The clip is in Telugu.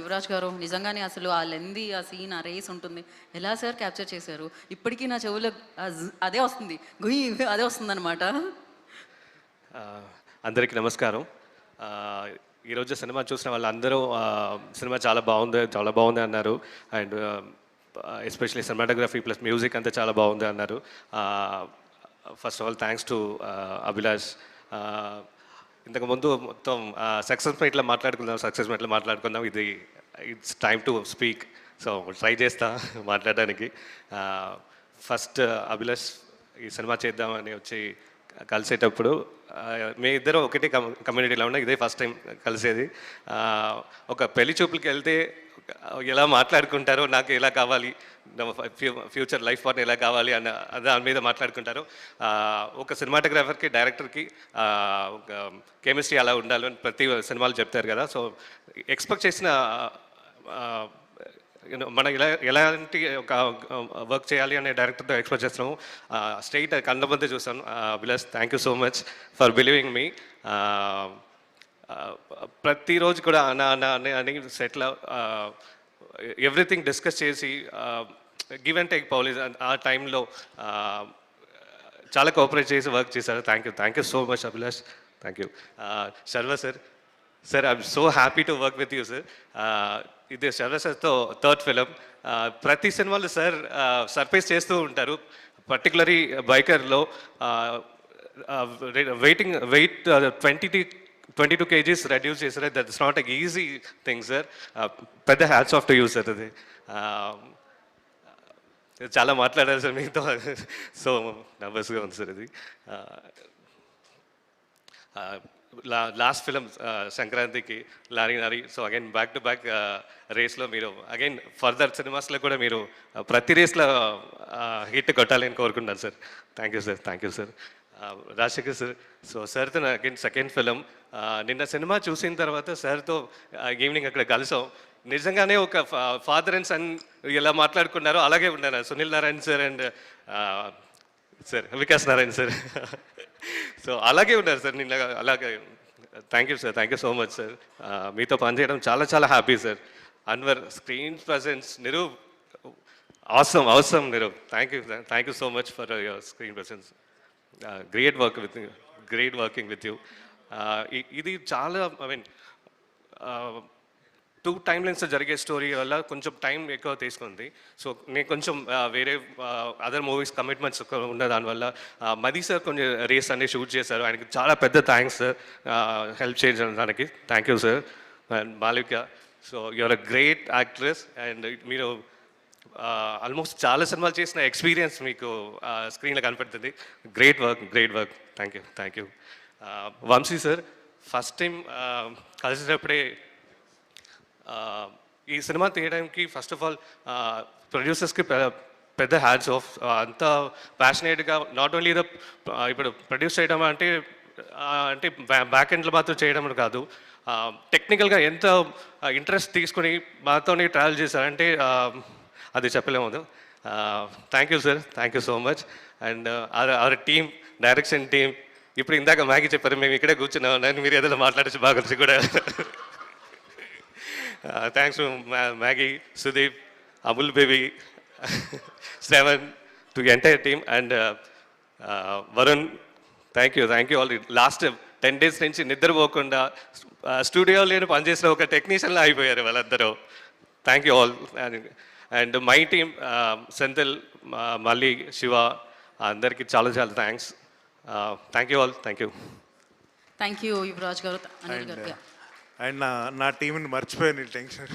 యువరాజ్ గారు నిజంగానే అసలు ఆ లెంది ఆ సీన్ ఆ రేస్ ఉంటుంది ఎలా సార్ క్యాప్చర్ చేశారు? ఇప్పటికీ నా చెవులో అదే వస్తుంది, గుయ్యి అదే వస్తుందన్నమాట. అందరికీ నమస్కారం. ఈరోజు సినిమా చూసిన వాళ్ళందరూ సినిమా చాలా బాగుంది అన్నారు. And especially cinematography plus music అంతా చాలా బాగుంది అన్నారు. First of all thanks to Abhilash. ఇంతకుముందు మొత్తం సక్సెస్ మీట్లో మాట్లాడుకుందాం. It's time to speak. So try చేస్తా మాట్లాడడానికి. ఫస్ట్ అభిలాష్ ఈ సినిమా చేద్దామని వచ్చి కలిసేటప్పుడు మీ ఇద్దరు ఒకటే కమ్యూనిటీలో ఉన్నా, ఇదే ఫస్ట్ టైం కలిసేది. ఒక పెళ్లి చూపులకి వెళ్తే ఎలా మాట్లాడుకుంటారో, నాకు ఎలా కావాలి, ఫ్యూచర్ లైఫ్ పార్ట్నర్ ఎలా కావాలి అన్న దాని మీద మాట్లాడుకుంటారు. ఒక సినిమాటోగ్రాఫర్కి డైరెక్టర్కి ఒక కెమిస్ట్రీ అలా ఉండాలి అని ప్రతి సినిమాలు చెప్తారు కదా. సో ఎక్స్పెక్ట్ చేసిన మనం ఎలాంటి ఒక వర్క్ చేయాలి అనే డైరెక్టర్తో ఎక్స్పెక్ట్ చేస్తున్నాము. స్ట్రైట్ కళ్ళ ముందే చూస్తాను. Abhilash, thank you so much for believing me. ప్రతిరోజు కూడా అని సెట్లో ఎవ్రీథింగ్ డిస్కస్ చేసి గివ్ అండ్ టేక్ పాలిసీ ఆ టైంలో చాలా కోఆపరేట్ చేసి వర్క్ చేశారు. Thank you so much Abhilash. Thank you. Sharva sir I'm so happy to work with you sir. ఇది శర్వ సార్తో థర్డ్ ఫిలిం. ప్రతి సినిమాలో సార్ సర్ప్రైజ్ చేస్తూ ఉంటారు. పర్టికులర్లీ బైకర్లో వెయిట్ 22 kgs రెడ్యూస్ చేశారు. That's not a easy thing sir. పెద్ద hats off to you sir. అది చాలా మాట్లాడారు సార్ మీతో. సో నర్వస్గా ఉంది సార్ ఇది. లాస్ట్ ఫిలిం సంక్రాంతికి లారీ నారీ. So again back to back రేస్లో మీరు అగైన్ ఫర్దర్ సినిమాస్లో కూడా మీరు ప్రతి రేస్లో హిట్ కొట్టాలని కోరుకుంటున్నాను sir. Thank you sir. Rajasekhar sir, so సార్తో అగైన్ సెకండ్ ఫిలిం. నిన్న సినిమా చూసిన తర్వాత సార్తో ఈవినింగ్ అక్కడ కలిసాం. నిజంగానే ఒక ఫాదర్ అండ్ సన్ ఎలా మాట్లాడుకున్నారో అలాగే ఉన్నారు Sunil Narayana sir and sir Vikas Narayana sir. So అలాగే ఉన్నారు సార్ నిన్న. అలాగే thank you so much sir. మీతో పనిచేయడం చాలా happy sir. Anwar screen presence, Nirup అవసరం Nirup. Thank you so much for your screen presence. Great working with you. ఇది చాలా ఐ మీన్ 2 టైమ్ లైన్స్ జరిగే స్టోరీ వల్ల కొంచెం టైం ఎక్కువ తీసుకుంది. సో నేను కొంచెం వేరే అదర్ మూవీస్ కమిట్మెంట్స్ ఉన్న దానివల్ల మదీ సార్ కొంచెం రేస్ అన్ని షూట్ చేశారు. ఆయనకి చాలా పెద్ద థ్యాంక్స్ సార్ హెల్ప్ చేయడానికి. Thank you sir. And Malika, so you are a great actress and మీరు ఆల్మోస్ట్ చాలా సినిమాలు చేసిన ఎక్స్పీరియన్స్ మీకు స్క్రీన్లో కనపడుతుంది. Great work. Thank you. Vamshi sir, first time కలిసేటప్పుడే ఈ సినిమా తీయడానికి ఫస్ట్ ఆఫ్ ఆల్ ప్రొడ్యూసర్స్కి పెద్ద హ్యాట్స్ ఆఫ్. అంత ప్యాషనేట్గా నాట్ ఓన్లీ ఇప్పుడు ప్రొడ్యూస్ చేయడం అంటే బ్యాక్ ఎండ్లో మాత్రం చేయడం కాదు, టెక్నికల్గా ఎంత ఇంట్రెస్ట్ తీసుకుని మాతోని ట్రావెల్ చేశారంటే అది చెప్పలేము. Thank you sir. Thank you so much. And our team, direction team, ఇప్పుడు ఇందాక మ్యాగీ చెప్పారు, మేము ఇక్కడే కూర్చున్నాం, నేను మీరు ఏదైనా మాట్లాడచ్చు బాగా వచ్చి కూడా. Thanks to Maggi, Sudeep, Amul baby, Shravan, to entire team and Varun. Thank you all. Last 10 days నుంచి నిద్రపోకుండా స్టూడియోలో పనిచేసిన ఒక టెక్నీషియన్లో అయిపోయారు వాళ్ళందరూ. Thank you all. And my team, Senthil, మళ్ళీ శివ, అందరికీ చాలా thanks. Thank you all. Thank you Yuvraj గారు, అనిల్ గారు. అండ్ నా టీంని మర్చిపోయాను టెన్షన్